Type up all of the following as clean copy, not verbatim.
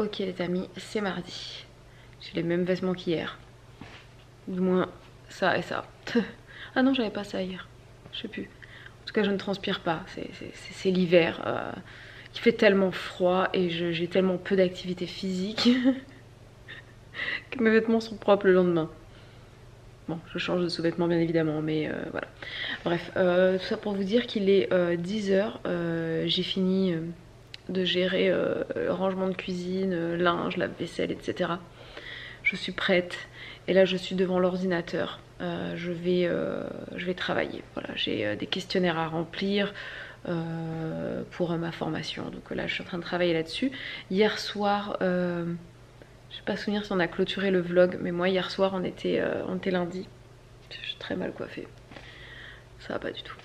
Ok les amis, c'est mardi. J'ai les mêmes vêtements qu'hier. Du moins ça et ça. Ah non, j'avais pas ça hier. Je sais plus. En tout cas, je ne transpire pas. C'est l'hiver. Il fait tellement froid et j'ai tellement peu d'activité physique que mes vêtements sont propres le lendemain. Bon, je change de sous-vêtements bien évidemment, mais voilà. Bref, tout ça pour vous dire qu'il est 10h. J'ai fini de gérer le rangement de cuisine, linge, lave-vaisselle, etc. Je suis prête et là je suis devant l'ordinateur. Je vais travailler. Voilà, j'ai des questionnaires à remplir pour ma formation. Donc là je suis en train de travailler là-dessus. Hier soir, je sais pas souvenir si on a clôturé le vlog, mais moi hier soir on était lundi. Je suis très mal coiffée. Ça va pas du tout.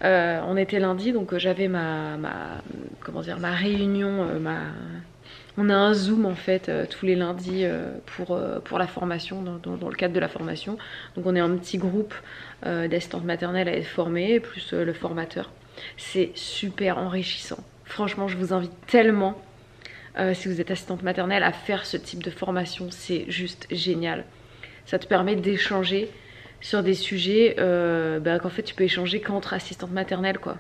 On était lundi, donc j'avais ma réunion, on a un Zoom en fait tous les lundis pour la formation, dans le cadre de la formation. Donc on est un petit groupe d'assistantes maternelles à être formées, plus le formateur. C'est super enrichissant. Franchement, je vous invite tellement, si vous êtes assistante maternelle, à faire ce type de formation. C'est juste génial. Ça te permet d'échanger sur des sujets qu'en fait tu peux échanger qu'entre assistantes maternelles, quoi.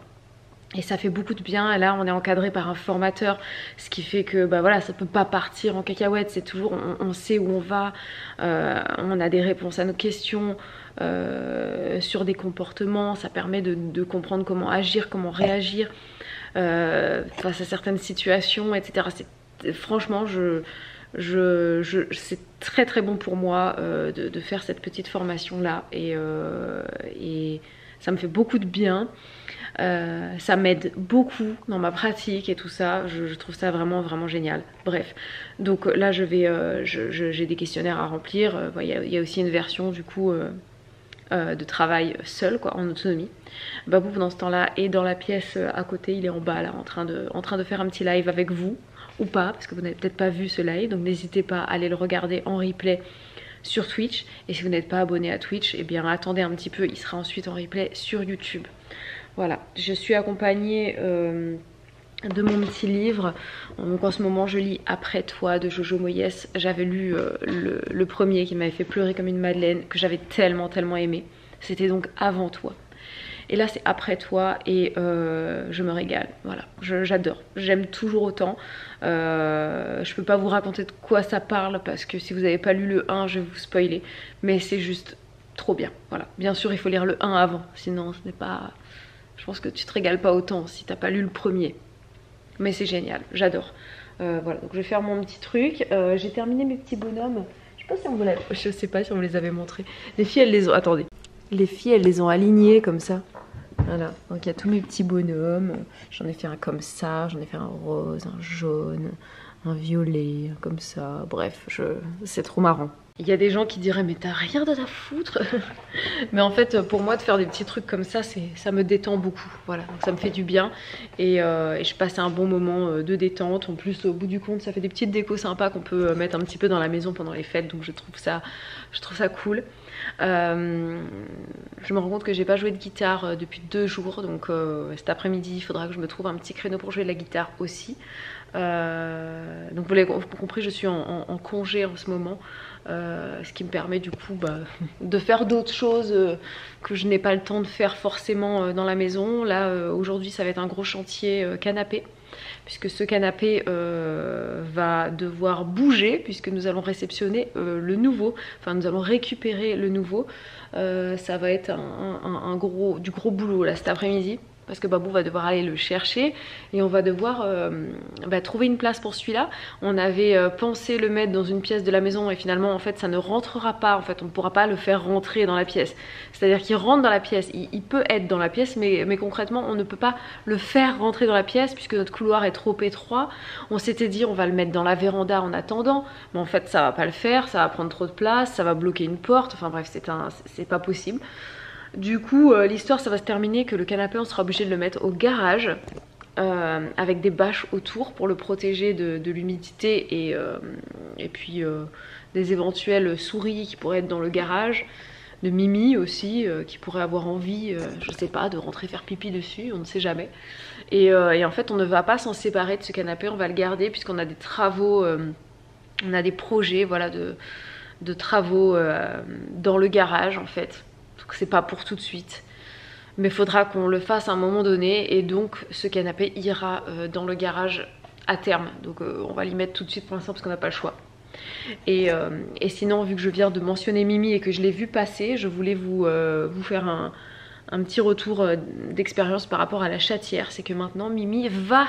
Et ça fait beaucoup de bien. Et là on est encadré par un formateur, ce qui fait que voilà, ça peut pas partir en cacahuète. C'est toujours, on sait où on va, on a des réponses à nos questions sur des comportements. Ça permet de comprendre comment agir, comment réagir face à certaines situations, etc. Franchement, c'est très très bon pour moi de faire cette petite formation là et ça me fait beaucoup de bien. Ça m'aide beaucoup dans ma pratique et tout ça. Je trouve ça vraiment vraiment génial. Bref, donc là j'ai des questionnaires à remplir. Il y a aussi une version du coup de travail seul, quoi, en autonomie. Babou pendant ce temps-là est dans la pièce à côté. Il est en bas là en train de faire un petit live avec vous, ou pas, parce que vous n'avez peut-être pas vu ce live, donc n'hésitez pas à aller le regarder en replay sur Twitch. Et si vous n'êtes pas abonné à Twitch, eh bien attendez un petit peu, il sera ensuite en replay sur YouTube. Voilà, je suis accompagnée de mon petit livre. Donc en ce moment je lis Après toi de Jojo Moyes. J'avais lu le premier qui m'avait fait pleurer comme une madeleine, que j'avais tellement tellement aimé. C'était donc Avant toi. Et là c'est Après toi et je me régale. Voilà, j'adore. J'aime toujours autant. Je peux pas vous raconter de quoi ça parle parce que si vous n'avez pas lu le 1, je vais vous spoiler. Mais c'est juste trop bien. Voilà. Bien sûr, il faut lire le 1 avant. Sinon, ce n'est pas... Je pense que tu te régales pas autant si t'as pas lu le premier. Mais c'est génial. J'adore. Voilà. Donc je vais faire mon petit truc. J'ai terminé mes petits bonhommes. Je sais pas si on me les avait montrés. Les filles, elles les ont... Attendez. Les filles, elles les ont alignés comme ça. Voilà, donc il y a tous mes petits bonhommes. J'en ai fait un comme ça, j'en ai fait un rose, un jaune, un violet, comme ça. Bref, c'est trop marrant. Il y a des gens qui diraient mais t'as rien à foutre. Mais en fait pour moi de faire des petits trucs comme ça, ça me détend beaucoup. Voilà, donc ça me fait du bien et je passe un bon moment de détente. En plus au bout du compte ça fait des petites décos sympas qu'on peut mettre un petit peu dans la maison pendant les fêtes. Donc je trouve ça cool. Je me rends compte que j'ai pas joué de guitare depuis 2 jours. Donc cet après-midi il faudra que je me trouve un petit créneau pour jouer de la guitare aussi. Donc vous l'avez compris, je suis en congé en ce moment. Ce qui me permet du coup de faire d'autres choses que je n'ai pas le temps de faire forcément dans la maison. Là aujourd'hui ça va être un gros chantier canapé, puisque ce canapé va devoir bouger, puisque nous allons réceptionner le nouveau, enfin nous allons récupérer le nouveau. Ça va être du gros boulot là cet après-midi, parce que Babou va devoir aller le chercher et on va devoir trouver une place pour celui-là. On avait pensé le mettre dans une pièce de la maison et finalement en fait ça ne rentrera pas, en fait on ne pourra pas le faire rentrer dans la pièce. C'est-à-dire qu'il rentre dans la pièce, il peut être dans la pièce mais concrètement on ne peut pas le faire rentrer dans la pièce puisque notre couloir est trop étroit. On s'était dit on va le mettre dans la véranda en attendant, mais en fait ça va pas le faire, ça va prendre trop de place, ça va bloquer une porte, enfin bref c'est pas possible. Du coup, l'histoire, ça va se terminer que le canapé, on sera obligé de le mettre au garage avec des bâches autour pour le protéger de l'humidité et puis des éventuelles souris qui pourraient être dans le garage. de Mimi aussi, qui pourrait avoir envie, je sais pas, de rentrer faire pipi dessus, on ne sait jamais. Et en fait on ne va pas s'en séparer de ce canapé, on va le garder puisqu'on a des travaux, on a des projets voilà, de travaux dans le garage en fait. Donc c'est pas pour tout de suite. Mais il faudra qu'on le fasse à un moment donné et donc ce canapé ira dans le garage à terme. Donc on va l'y mettre tout de suite pour l'instant parce qu'on n'a pas le choix. Et sinon, vu que je viens de mentionner Mimi et que je l'ai vu passer, je voulais vous faire un petit retour d'expérience par rapport à la chatière. C'est que maintenant Mimi va,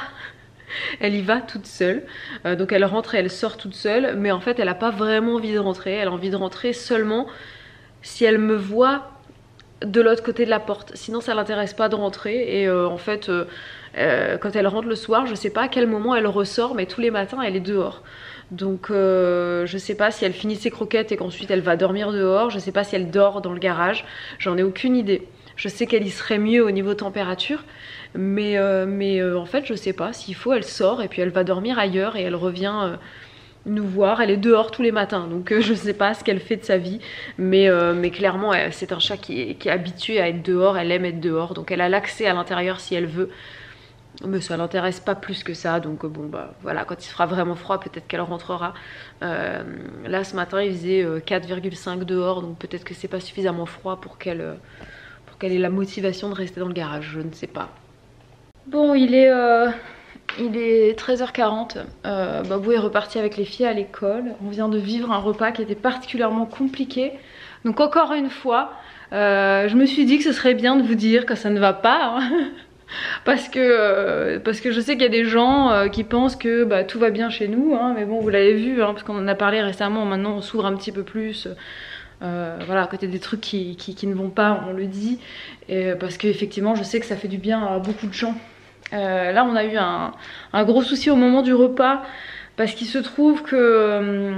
elle y va toute seule. Donc elle rentre et elle sort toute seule, mais en fait elle n'a pas vraiment envie de rentrer. Elle a envie de rentrer seulement si elle me voit de l'autre côté de la porte, sinon ça l'intéresse pas de rentrer. Et en fait quand elle rentre le soir, je sais pas à quel moment elle ressort, mais tous les matins elle est dehors. Donc je sais pas si elle finit ses croquettes et qu'ensuite elle va dormir dehors, je sais pas si elle dort dans le garage, j'en ai aucune idée. Je sais qu'elle y serait mieux au niveau température, mais en fait je sais pas, s'il faut elle sort et puis elle va dormir ailleurs et elle revient nous voir. Elle est dehors tous les matins, donc je sais pas ce qu'elle fait de sa vie, mais clairement c'est un chat qui est habitué à être dehors, elle aime être dehors, donc elle a l'accès à l'intérieur si elle veut, mais ça l'intéresse pas plus que ça. Donc bon bah voilà, quand il fera vraiment froid peut-être qu'elle rentrera. Là ce matin il faisait 4,5 dehors, donc peut-être que c'est pas suffisamment froid pour qu'elle ait la motivation de rester dans le garage, je ne sais pas. Bon, il est 13h40, Babou est reparti avec les filles à l'école. On vient de vivre un repas qui était particulièrement compliqué. Donc encore une fois, je me suis dit que ce serait bien de vous dire que ça ne va pas. Hein. Parce que je sais qu'il y a des gens qui pensent que tout va bien chez nous. Hein, mais bon, vous l'avez vu, hein, parce qu'on en a parlé récemment, maintenant on s'ouvre un petit peu plus. Voilà, à côté des trucs qui ne vont pas, on le dit. Et parce qu'effectivement, je sais que ça fait du bien à beaucoup de gens. Là on a eu un gros souci au moment du repas parce qu'il se trouve que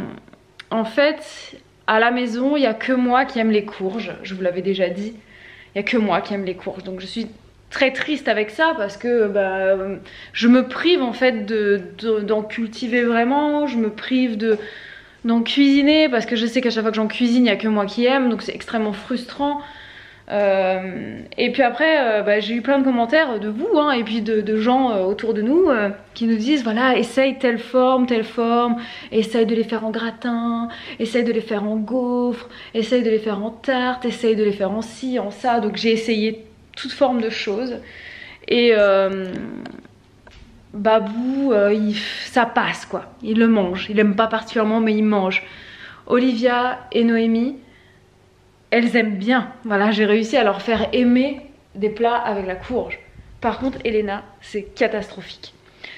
en fait à la maison il n'y a que moi qui aime les courges, je vous l'avais déjà dit, il n'y a que moi qui aime les courges, donc je suis très triste avec ça parce que je me prive en fait d'en cultiver vraiment, je me prive d'en cuisiner parce que je sais qu'à chaque fois que j'en cuisine il n'y a que moi qui aime, donc c'est extrêmement frustrant. Et puis après j'ai eu plein de commentaires de vous hein, et puis de gens autour de nous qui nous disent voilà, essaye telle forme, essaye de les faire en gratin, essaye de les faire en gaufre, essaye de les faire en tarte, essaye de les faire en ci, en ça. Donc j'ai essayé toute forme de choses et Babou ça passe quoi, il le mange, il aime pas particulièrement mais il mange. Olivia et Noémie, elles aiment bien, voilà, j'ai réussi à leur faire aimer des plats avec la courge. Par contre Elena, c'est catastrophique.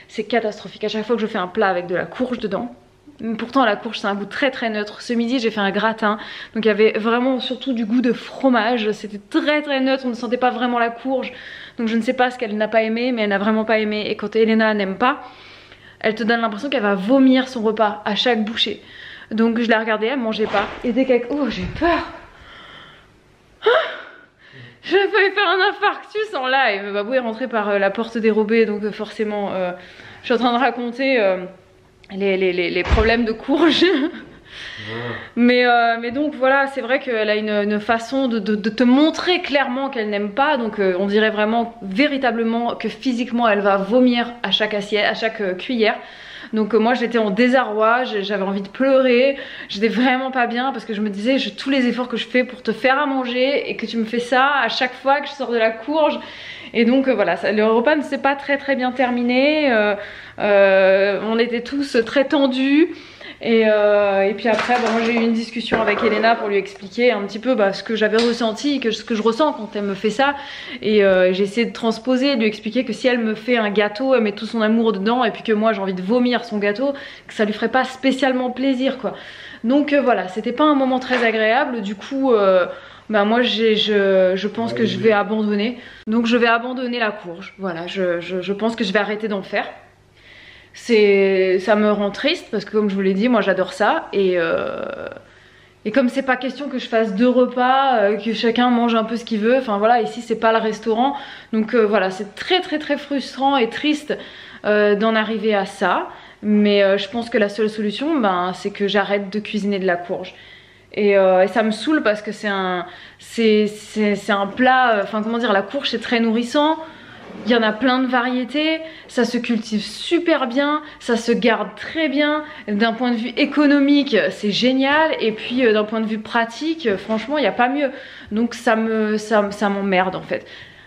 C'est catastrophique, à chaque fois que je fais un plat avec de la courge dedans, pourtant la courge c'est un goût très très neutre. Ce midi j'ai fait un gratin, donc il y avait vraiment surtout du goût de fromage, c'était très très neutre, on ne sentait pas vraiment la courge. Donc je ne sais pas ce qu'elle n'a pas aimé, mais elle n'a vraiment pas aimé. Et quand Elena n'aime pas, elle te donne l'impression qu'elle va vomir son repas à chaque bouchée. Donc je la regardais, elle mangeait pas. Et dès qu'elle... Oh j'ai peur. J'ai failli faire un infarctus en live. Babou est rentré par la porte dérobée, donc forcément je suis en train de raconter les problèmes de courge. Mais donc voilà, c'est vrai qu'elle a une façon de te montrer clairement qu'elle n'aime pas. Donc on dirait vraiment véritablement que physiquement elle va vomir à chaque assiette, à chaque cuillère. Donc moi j'étais en désarroi, j'avais envie de pleurer, j'étais vraiment pas bien parce que je me disais tous les efforts que je fais pour te faire à manger et que tu me fais ça à chaque fois que je sors de la courge. Et donc voilà, le repas ne s'est pas très bien terminé, on était tous très tendus. Et puis après moi j'ai eu une discussion avec Elena pour lui expliquer un petit peu ce que j'avais ressenti, ce que je ressens quand elle me fait ça. Et j'ai essayé de transposer, de lui expliquer que si elle me fait un gâteau, elle met tout son amour dedans et puis que moi j'ai envie de vomir son gâteau, que ça lui ferait pas spécialement plaisir quoi. Donc voilà, c'était pas un moment très agréable. Du coup moi je pense que je vais abandonner. Donc je vais abandonner la courge. Voilà, je pense que je vais arrêter d'en faire. Ça me rend triste parce que comme je vous l'ai dit, moi j'adore ça. Et comme c'est pas question que je fasse 2 repas, que chacun mange un peu ce qu'il veut, enfin voilà, ici c'est pas le restaurant. Donc voilà, c'est très frustrant et triste d'en arriver à ça. Mais je pense que la seule solution c'est que j'arrête de cuisiner de la courge. Et ça me saoule parce que c'est un plat, enfin comment dire, la courge c'est très nourrissant. Il y en a plein de variétés, ça se cultive super bien, ça se garde très bien. D'un point de vue économique, c'est génial. Et puis d'un point de vue pratique, franchement, il n'y a pas mieux. Donc ça m'emmerde en fait.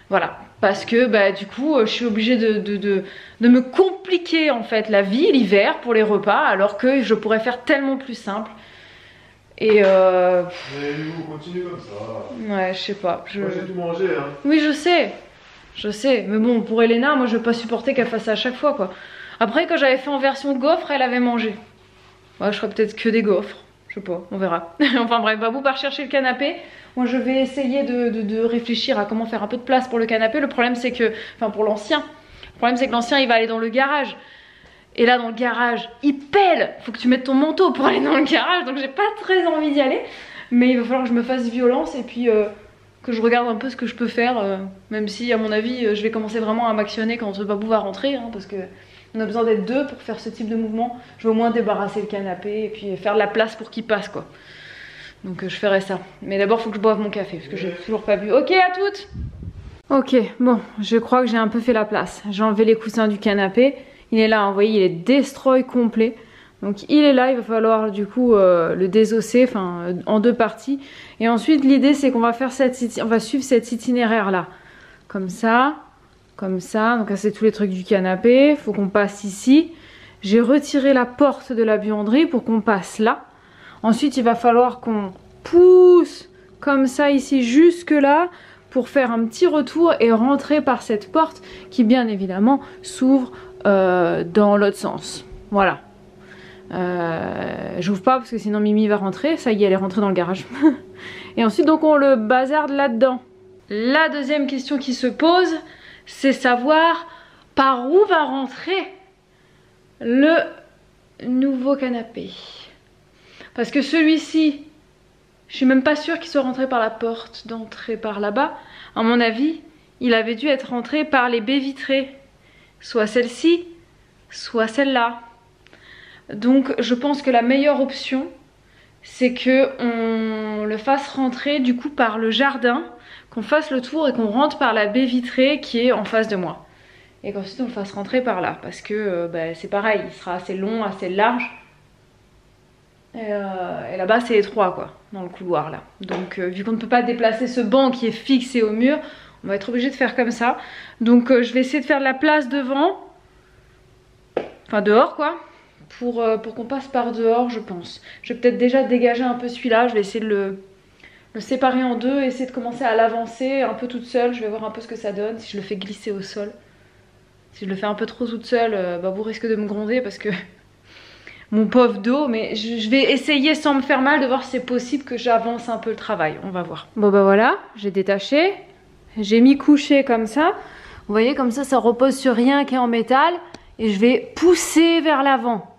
Voilà, parce que bah, du coup, je suis obligée de me compliquer en fait la vie l'hiver pour les repas, alors que je pourrais faire tellement plus simple. Et Mais vous continuez comme ça. ouais, je sais pas. Moi j'ai tout mangé, hein. Oui, je sais, mais bon, pour Elena, moi je vais pas supporter qu'elle fasse ça à chaque fois quoi. Après, quand j'avais fait en version gaufre, elle avait mangé. Ouais, je ferais peut-être que des gaufres, je sais pas, on verra. Enfin bref, Babou part chercher le canapé. Moi je vais essayer de réfléchir à comment faire un peu de place pour le canapé. Le problème c'est que, enfin pour l'ancien, le problème c'est que l'ancien il va aller dans le garage. Et là dans le garage, il pèle. Faut que tu mettes ton manteau pour aller dans le garage, donc j'ai pas très envie d'y aller. Mais il va falloir que je me fasse violence et puis que je regarde un peu ce que je peux faire, même si à mon avis je vais commencer vraiment à m'actionner quand Babou va rentrer, hein, parce que on a besoin d'être deux pour faire ce type de mouvement. Je vais au moins débarrasser le canapé et puis faire de la place pour qu'il passe quoi. Donc je ferai ça. Mais d'abord il faut que je boive mon café parce que j'ai toujours pas bu. Ok, à toutes. Ok, bon, je crois que j'ai un peu fait la place. J'ai enlevé les coussins du canapé. Il est là, hein, vous voyez, il est destroy complet. Donc il est là, il va falloir du coup le désosser, enfin en deux parties. Et ensuite l'idée c'est qu'on va faire on va suivre cet itinéraire là. Comme ça, comme ça. Donc là c'est tous les trucs du canapé. Il faut qu'on passe ici. J'ai retiré la porte de la buanderie pour qu'on passe là. Ensuite il va falloir qu'on pousse comme ça ici jusque là pour faire un petit retour et rentrer par cette porte qui bien évidemment s'ouvre dans l'autre sens. Voilà. J'ouvre pas parce que sinon Mimi va rentrer. Ça y est, elle est rentrée dans le garage. Et ensuite donc on le bazarde là-dedans. La deuxième question qui se pose, c'est savoir par où va rentrer le nouveau canapé. Parce que celui-ci, je suis même pas sûre qu'il soit rentré par la porte d'entrée par là-bas. À mon avis, il avait dû être rentré par les baies vitrées. Soit celle-ci, soit celle-là. Donc je pense que la meilleure option c'est que on le fasse rentrer du coup par le jardin, qu'on fasse le tour et qu'on rentre par la baie vitrée qui est en face de moi. Et qu'ensuite on le fasse rentrer par là parce que c'est pareil, il sera assez long, assez large. Et là-bas c'est étroit quoi, dans le couloir là. Donc vu qu'on ne peut pas déplacer ce banc qui est fixé au mur, on va être obligé de faire comme ça. Donc je vais essayer de faire de la place devant, enfin dehors quoi. Pour qu'on passe par dehors je pense. Je vais peut-être déjà dégager un peu celui-là. Je vais essayer de le séparer en deux. Essayer de commencer à l'avancer un peu toute seule. Je vais voir un peu ce que ça donne. Si je le fais glisser au sol. Si je le fais un peu trop toute seule, vous risquez de me gronder parce que mon pauvre dos. Mais je vais essayer sans me faire mal de voir si c'est possible que j'avance un peu le travail. On va voir. Bon voilà, j'ai détaché. J'ai mis couché comme ça. Vous voyez comme ça repose sur rien qui est en métal. Et je vais pousser vers l'avant.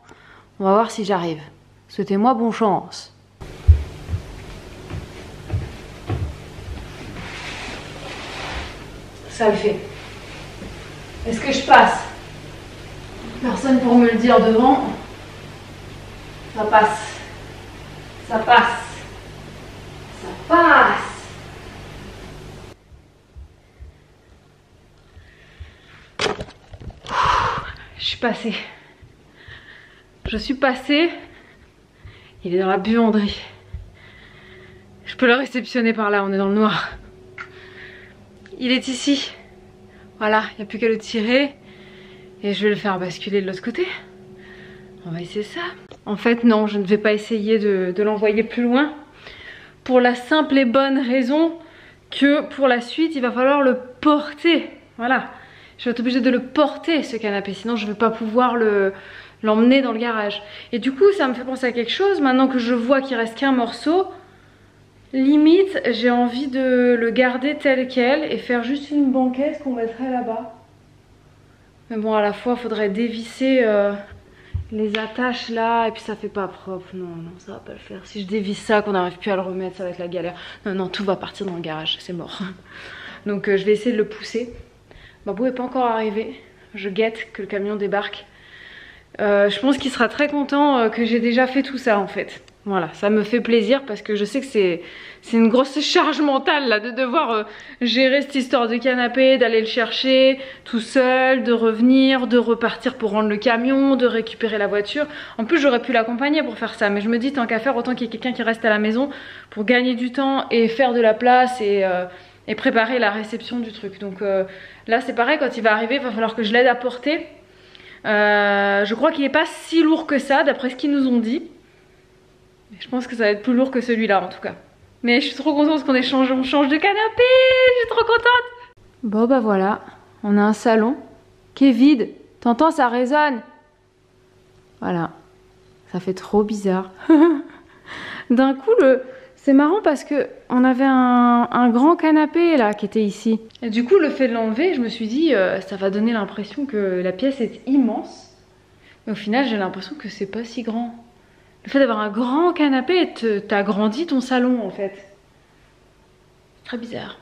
On va voir si j'arrive. Souhaitez-moi bonne chance. Ça le fait. Est-ce que je passe? Personne pour me le dire devant. Ça passe. Ça passe. Ça passe. Je suis passée. Je suis passée. Il est dans la buanderie. Je peux le réceptionner par là, on est dans le noir. Il est ici. Voilà, il n'y a plus qu'à le tirer. Et je vais le faire basculer de l'autre côté. On va essayer ça. En fait, non, je ne vais pas essayer de l'envoyer plus loin. Pour la simple et bonne raison que pour la suite, il va falloir le porter. Voilà. Je vais être obligée de le porter, ce canapé. Sinon, je ne vais pas pouvoir l'emmener dans le garage. Et du coup ça me fait penser à quelque chose. Maintenant que je vois qu'il reste qu'un morceau, limite j'ai envie de le garder tel quel et faire juste une banquette qu'on mettrait là-bas. Mais bon, à la fois il faudrait dévisser les attaches là et puis ça fait pas propre. Non, ça va pas le faire. Si je dévisse ça, qu'on n'arrive plus à le remettre, ça va être la galère. Non, tout va partir dans le garage, c'est mort. Donc je vais essayer de le pousser. Babou est pas encore arrivé. Je guette que le camion débarque. Je pense qu'il sera très content que j'ai déjà fait tout ça en fait. Voilà, ça me fait plaisir parce que je sais que c'est une grosse charge mentale là de devoir gérer cette histoire de canapé, d'aller le chercher tout seul, de revenir, de repartir pour rendre le camion, de récupérer la voiture. En plus j'aurais pu l'accompagner pour faire ça, mais je me dis tant qu'à faire autant qu'il y ait quelqu'un qui reste à la maison pour gagner du temps et faire de la place et préparer la réception du truc. Donc là c'est pareil, quand il va arriver il va falloir que je l'aide à porter. Je crois qu'il n'est pas si lourd que ça d'après ce qu'ils nous ont dit. Je pense que ça va être plus lourd que celui-là en tout cas. Mais je suis trop contente parce qu'on on change de canapé. Je suis trop contente. Bon bah voilà, on a un salon qui est vide. T'entends, ça résonne. Voilà, ça fait trop bizarre. D'un coup, c'est marrant parce que on avait un grand canapé là qui était ici. Et du coup, le fait de l'enlever, je me suis dit, ça va donner l'impression que la pièce est immense. Mais au final, j'ai l'impression que c'est pas si grand. Le fait d'avoir un grand canapé, t'agrandit ton salon en fait. Très bizarre.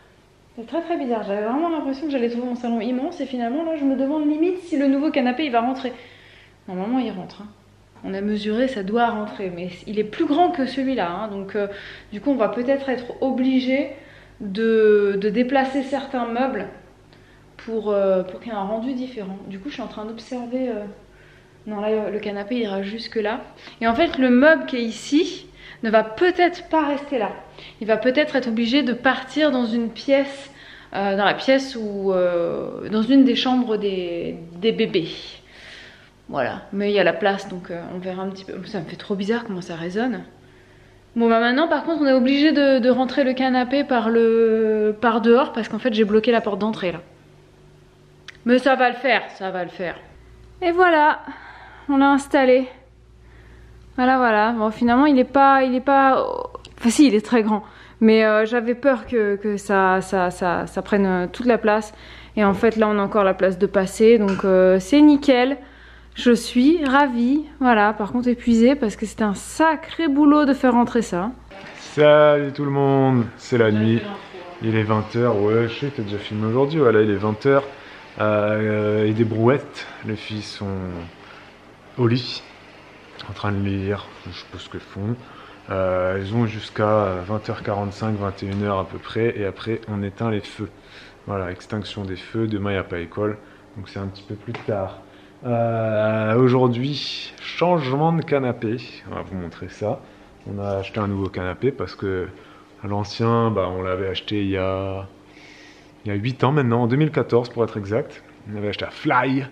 C'est très très bizarre. J'avais vraiment l'impression que j'allais trouver mon salon immense et finalement là je me demande limite si le nouveau canapé il va rentrer. Normalement il rentre. Hein. On a mesuré, ça doit rentrer, mais il est plus grand que celui-là. Hein. Donc du coup on va peut-être être obligé de déplacer certains meubles pour qu'il y ait un rendu différent. Du coup je suis en train d'observer... Non, là, le canapé ira jusque là. Et en fait, le meuble qui est ici ne va peut-être pas rester là. Il va peut-être être obligé de partir dans une pièce, dans la pièce ou dans une des chambres des bébés. Voilà, mais il y a la place, donc on verra un petit peu. Ça me fait trop bizarre comment ça résonne. Bon, bah maintenant, par contre, on est obligé de rentrer le canapé par dehors parce qu'en fait, j'ai bloqué la porte d'entrée là. Mais ça va le faire, ça va le faire. Et voilà. On l'a installé. Voilà. Bon, finalement, il est pas. Enfin, si, il est très grand. Mais j'avais peur que ça prenne toute la place. Et en fait, là, on a encore la place de passer. Donc, c'est nickel. Je suis ravie. Voilà. Par contre, épuisée parce que c'était un sacré boulot de faire rentrer ça. Salut tout le monde, c'est la nuit. Il est 20h. Ouais, je sais que t'as déjà filmé aujourd'hui. Voilà, il est 20h. Et des brouettes. Les filles sont au lit, en train de lire, je sais pas ce qu'elles font. Elles ont jusqu'à 20h45, 21h à peu près, et après on éteint les feux. Voilà, extinction des feux, demain il n'y a pas école, donc c'est un petit peu plus tard. Aujourd'hui, changement de canapé, on va vous montrer ça. On a acheté un nouveau canapé parce que l'ancien, bah, on l'avait acheté il y a 8 ans maintenant, en 2014 pour être exact. On avait acheté à Fly.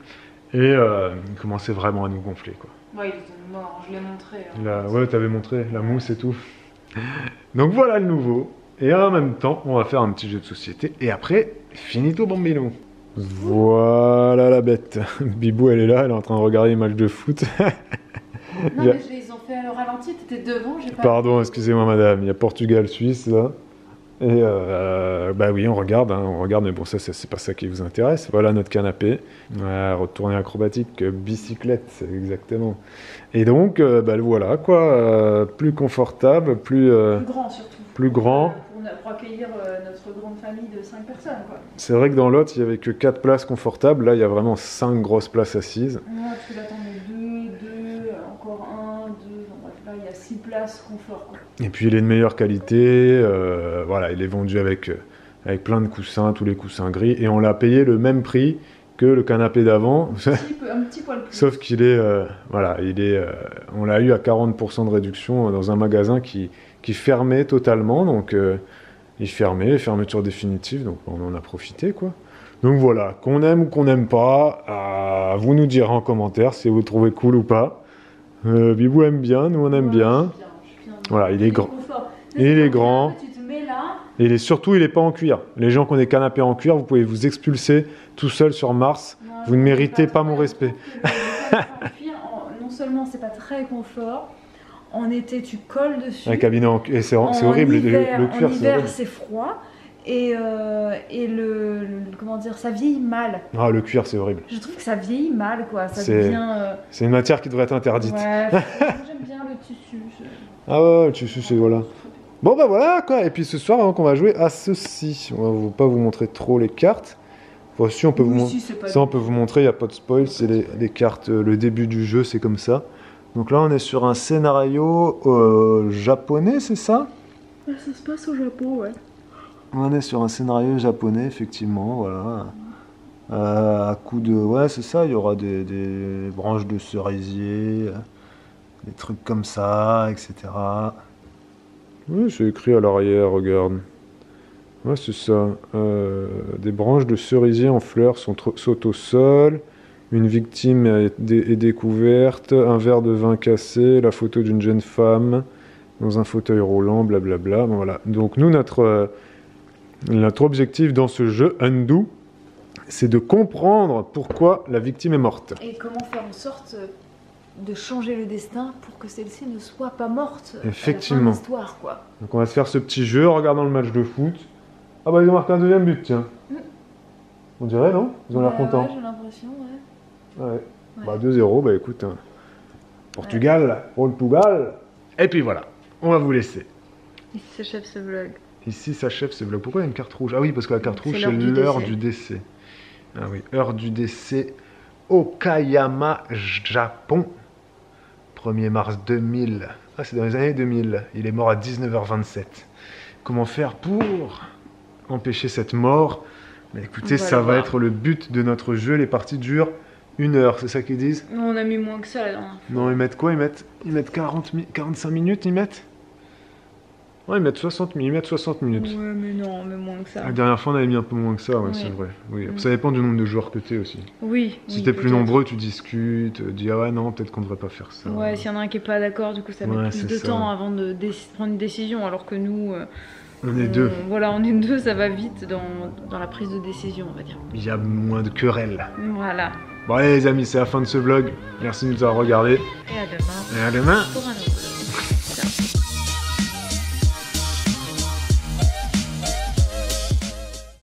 Et il commençait vraiment à nous gonfler quoi. Ouais, il était mort, je l'ai montré. Hein. Ouais, t'avais montré la mousse et tout. Donc voilà le nouveau. Et en même temps, on va faire un petit jeu de société. Et après, finito bambino. Voilà la bête. Bibou, elle est là, elle est en train de regarder les matchs de foot. Non, mais ils ont fait à le ralenti, t'étais devant, j'ai pas... Pardon, excusez-moi madame, il y a Portugal-Suisse là. Et bah oui, on regarde, mais bon, ça c'est pas ça qui vous intéresse. Voilà notre canapé, retournée acrobatique, bicyclette, exactement. Et donc, bah voilà quoi, plus confortable, plus grand surtout. Plus grand. Pour accueillir notre grande famille de 5 personnes quoi. C'est vrai que dans l'autre, il y avait que 4 places confortables, là il y a vraiment 5 grosses places assises. Non, parce que là t'en as 2, encore 1, 2, bref, là il y a 6 places confort quoi. Et puis il est de meilleure qualité, voilà, il est vendu avec plein de coussins, tous les coussins gris, et on l'a payé le même prix que le canapé d'avant. Un petit poil plus. Sauf qu'il est, voilà, on l'a eu à 40% de réduction dans un magasin qui fermait totalement, donc il fermait, fermeture définitive, donc on en a profité quoi. Donc voilà, qu'on aime ou qu'on n'aime pas, vous nous direz en commentaire si vous trouvez cool ou pas. Bibou aime bien, nous on aime bien. Voilà, il est grand. Et il est grand. Tu te mets là. Et il est pas en cuir. Les gens qui ont des canapés en cuir, vous pouvez vous expulser tout seul sur Mars. Non, vous ne méritez pas mon respect. Non seulement c'est pas très confort, en été tu colles dessus. Un cabinet en cuir, c'est horrible. Hiver, le cuir, en hiver c'est froid. Et comment dire, ça vieillit mal. Ah, le cuir, c'est horrible. Je trouve que ça vieillit mal, quoi. Ça devient... C'est une matière qui devrait être interdite. Ouais, j'aime bien le tissu. Ah ouais, le tissu, c'est voilà. Bon bah voilà quoi. Et puis ce soir, on va jouer à ceci. On va pas vous montrer trop les cartes. Voici, on peut vous montrer. Ça, on peut vous montrer. Il y a pas de spoil. C'est les cartes. Le début du jeu, c'est comme ça. Donc là, on est sur un scénario japonais, c'est ça? Ça se passe au Japon, ouais. On est sur un scénario japonais, effectivement, voilà. À coup de... Ouais, c'est ça, il y aura des branches de cerisier, des trucs comme ça, etc. Oui, c'est écrit à l'arrière, regarde. Ouais, c'est ça. Des branches de cerisier en fleurs sautent au sol. Une victime est découverte. Un verre de vin cassé. La photo d'une jeune femme dans un fauteuil roulant, blablabla. Bon, voilà. Donc nous, notre objectif dans ce jeu, Undo, c'est de comprendre pourquoi la victime est morte. Et comment faire en sorte de changer le destin pour que celle-ci ne soit pas morte. Effectivement. À la fin de l'histoire, quoi. Donc on va se faire ce petit jeu en regardant le match de foot. Ah bah ils ont marqué un deuxième but, tiens. On dirait, non? Ils ont l'air contents. Ouais, j'ai l'impression, ouais. Ouais. Bah 2-0, bah écoute, hein. Portugal, Portugal. Et puis voilà, on va vous laisser. Ici s'achève ce vlog. Ici s'achève ce vlog. Pourquoi il y a une carte rouge? Ah oui, parce que la carte rouge, c'est l'heure du décès. Ah oui, heure du décès. Okayama, Japon. 1er mars 2000. Ah, c'est dans les années 2000. Il est mort à 19h27. Comment faire pour empêcher cette mort? Mais écoutez, ça va être le but de notre jeu. Les parties durent 1 heure, c'est ça qu'ils disent? Non, on a mis moins que ça là. Non, ils mettent quoi? Ils mettent 45 minutes, ils mettent? Ouais, ils mettent 60 minutes. Ouais, mais non, mais moins que ça. La dernière fois, on avait mis un peu moins que ça, ouais, Oui. c'est vrai. Oui. Ça dépend du nombre de joueurs que t'es aussi. Oui. Si t'es plus nombreux, tu discutes, dis ah ouais, non, peut-être qu'on devrait pas faire ça. Ouais, s'il y en a un qui est pas d'accord, du coup, ça met plus de temps avant de prendre une décision, alors que nous. On est deux. Voilà, on est deux, ça va vite dans la prise de décision, on va dire. Il y a moins de querelles. Voilà. Bon allez les amis, c'est la fin de ce vlog. Merci de nous avoir regardés. Et à demain. Et à demain. Pour un autre.